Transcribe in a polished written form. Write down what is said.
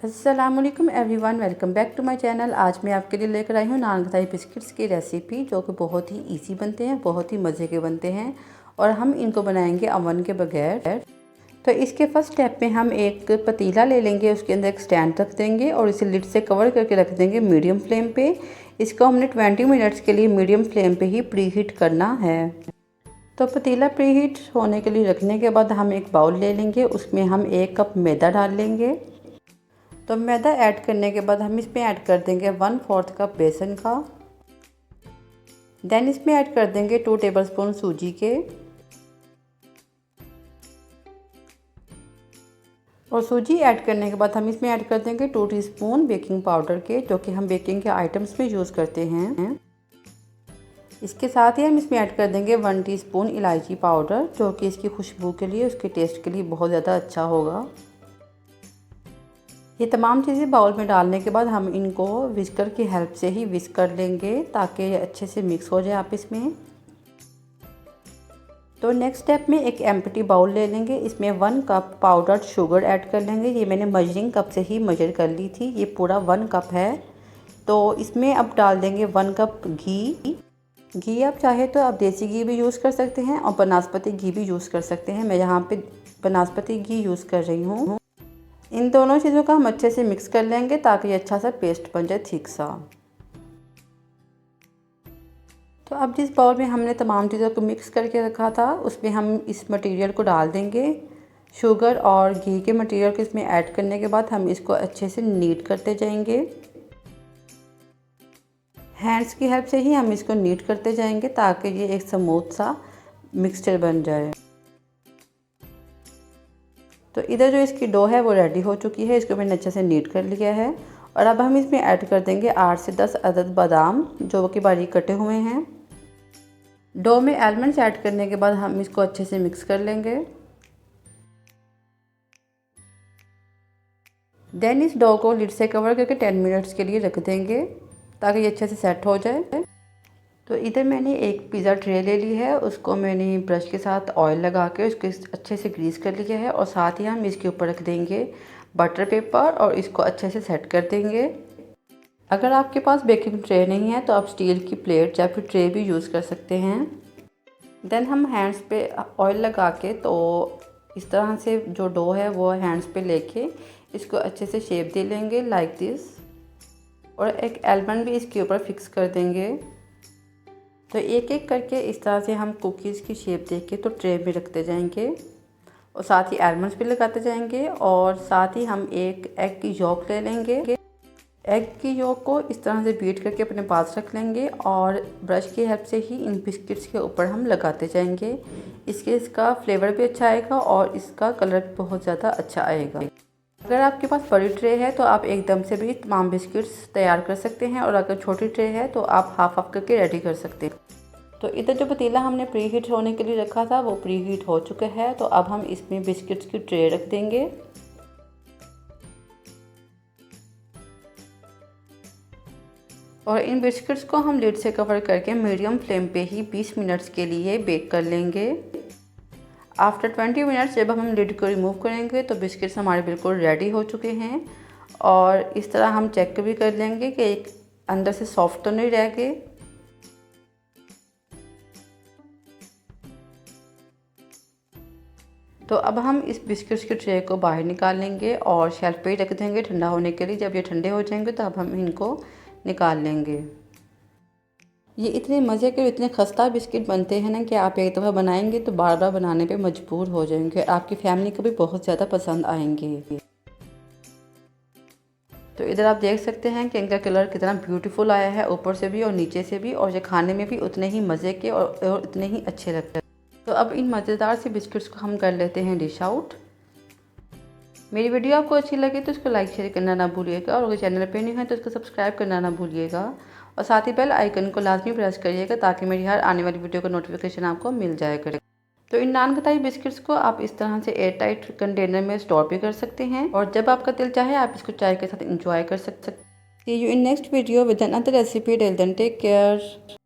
अस्सलामुअलैकुम everyone, welcome back to my channel. आज मैं आपके लिए लेकर आई हूँ नान खटाई बिस्किट्स की रेसिपी, जो कि बहुत ही इजी बनते हैं, बहुत ही मज़े के बनते हैं और हम इनको बनाएंगे अवन के बगैर। तो इसके फर्स्ट स्टेप में हम एक पतीला ले लेंगे, उसके अंदर एक स्टैंड रख देंगे और इसे लिड से कवर करके रख देंगे मीडियम फ्लेम पे। इसको हमने 20 मिनट्स के लिए मीडियम फ्लेम पे ही प्री हीट करना है। तो पतीला प्री हीट होने के लिए रखने के बाद हम एक बाउल ले लेंगे, उसमें हम 1 कप मैदा डाल लेंगे। तो मैदा ऐड करने के बाद हम इसमें ऐड कर देंगे 1/4 कप बेसन का। देन इसमें ऐड कर देंगे 2 टेबलस्पून सूजी के और सूजी ऐड करने के बाद हम इसमें ऐड कर देंगे 2 टीस्पून बेकिंग पाउडर के, जो कि हम बेकिंग के आइटम्स में यूज़ करते हैं। इसके साथ ही हम इसमें ऐड कर देंगे 1 टीस्पून इलायची पाउडर, जो कि इसकी खुशबू के लिए, उसके टेस्ट के लिए बहुत ज़्यादा अच्छा होगा। ये तमाम चीज़ें बाउल में डालने के बाद हम इनको विस्कर की हेल्प से ही विस्क कर लेंगे, ताकि ये अच्छे से मिक्स हो जाए आपस में। तो नेक्स्ट स्टेप में एक एम्प्टी बाउल ले लेंगे, इसमें 1 कप पाउडर्ड शुगर ऐड कर लेंगे। ये मैंने मजरिंग कप से ही मेजर कर ली थी, ये पूरा 1 कप है। तो इसमें अब डाल देंगे 1 कप घी आप चाहे तो आप देसी घी भी यूज़ कर सकते हैं और बनास्पति घी भी यूज़ कर सकते हैं। मैं यहाँ पे बनास्पति घी यूज़ कर रही हूँ। इन दोनों चीज़ों का हम अच्छे से मिक्स कर लेंगे, ताकि ये अच्छा सा पेस्ट बन जाए, ठीक सा। तो अब जिस बाउल में हमने तमाम चीज़ों को मिक्स करके रखा था, उसमें हम इस मटेरियल को डाल देंगे। शुगर और घी के मटेरियल को इसमें ऐड करने के बाद हम इसको अच्छे से नीट करते जाएंगे। हैंड्स की हेल्प से ही हम इसको नीट करते जाएंगे, ताकि ये एक स्मूथ सा मिक्सचर बन जाए। तो इधर जो इसकी डो है वो रेडी हो चुकी है, इसको मैंने अच्छे से नीट कर लिया है। और अब हम इसमें ऐड कर देंगे 8 से 10 अदद बादाम, जो कि बारीक कटे हुए हैं। डो में आलमंड्स ऐड करने के बाद हम इसको अच्छे से मिक्स कर लेंगे। देन इस डो को लिड से कवर करके 10 मिनट्स के लिए रख देंगे, ताकि ये अच्छे से सेट हो जाए। तो इधर मैंने एक पिज़्ज़ा ट्रे ले ली है, उसको मैंने ब्रश के साथ ऑयल लगा के उसको अच्छे से ग्रीस कर लिया है और साथ ही हम इसके ऊपर रख देंगे बटर पेपर और इसको अच्छे से सेट कर देंगे। अगर आपके पास बेकिंग ट्रे नहीं है तो आप स्टील की प्लेट या फिर ट्रे भी यूज़ कर सकते हैं। देन हम हैंड्स पे ऑयल लगा के, तो इस तरह से जो डो है वो हैंड्स पे लेके इसको अच्छे से शेप दे लेंगे लाइक दिस, और एक एलमंड भी इसके ऊपर फिक्स कर देंगे। तो एक एक करके इस तरह से हम कुकीज़ की शेप देके के तो ट्रे में रखते जाएंगे और साथ ही आलमंड्स भी लगाते जाएंगे। और साथ ही हम एक एग की यॉक ले लेंगे। एग की यॉक को इस तरह से बीट करके अपने पास रख लेंगे और ब्रश की हेल्प से ही इन बिस्किट्स के ऊपर हम लगाते जाएंगे। इसका फ्लेवर भी अच्छा आएगा और इसका कलर भी बहुत ज़्यादा अच्छा आएगा। अगर आपके पास बड़ी ट्रे है तो आप एकदम से भी तमाम बिस्किट्स तैयार कर सकते हैं, और अगर छोटी ट्रे है तो आप हाफ हाफ करके रेडी कर सकते हैं। तो इधर जो पतीला हमने प्री हीट होने के लिए रखा था वो प्री हीट हो चुका है। तो अब हम इसमें बिस्किट्स की ट्रे रख देंगे और इन बिस्किट्स को हम लिड से कवर करके मीडियम फ्लेम पे ही 20 मिनट्स के लिए बेक कर लेंगे। आफ्टर 20 मिनट्स जब हम लिड को रिमूव करेंगे तो बिस्किट्स हमारे बिल्कुल रेडी हो चुके हैं। और इस तरह हम चेक भी कर लेंगे कि एक अंदर से सॉफ्ट तो नहीं रह गए। तो अब हम इस बिस्किट्स के ट्रे को बाहर निकाल लेंगे और शेल्फ पे ही रख देंगे ठंडा होने के लिए। जब ये ठंडे हो जाएंगे तो अब हम इनको निकाल लेंगे। ये इतने मज़े के, इतने खस्ता बिस्किट बनते हैं ना कि आप एक दफ़ा बनाएंगे तो बार बार बनाने पे मजबूर हो जाएंगे। आपकी फैमिली को भी बहुत ज़्यादा पसंद आएंगे। तो इधर आप देख सकते हैं कि इनका कलर कितना ब्यूटीफुल आया है, ऊपर से भी और नीचे से भी, और ये खाने में भी उतने ही मज़े के और इतने ही अच्छे लगते हैं। तो अब इन मज़ेदार से बिस्किट्स को हम कर लेते हैं डिश आउट। मेरी वीडियो आपको अच्छी लगे तो इसको लाइक शेयर करना ना भूलिएगा, और अगर चैनल पे नहीं है तो इसको सब्सक्राइब करना ना भूलिएगा, और साथ ही बेल आइकन को लाजमी प्रेस करिएगा, ताकि मेरी हर आने वाली वीडियो का नोटिफिकेशन आपको मिल जाया करे। तो इन नान खटाई बिस्किट्स को आप इस तरह से एयर टाइट कंटेनर में स्टोर भी कर सकते हैं, और जब आपका दिल चाहे आप इसको चाय के साथ इंजॉय कर सकते हैं। See you in next video with another recipe. Till then take care.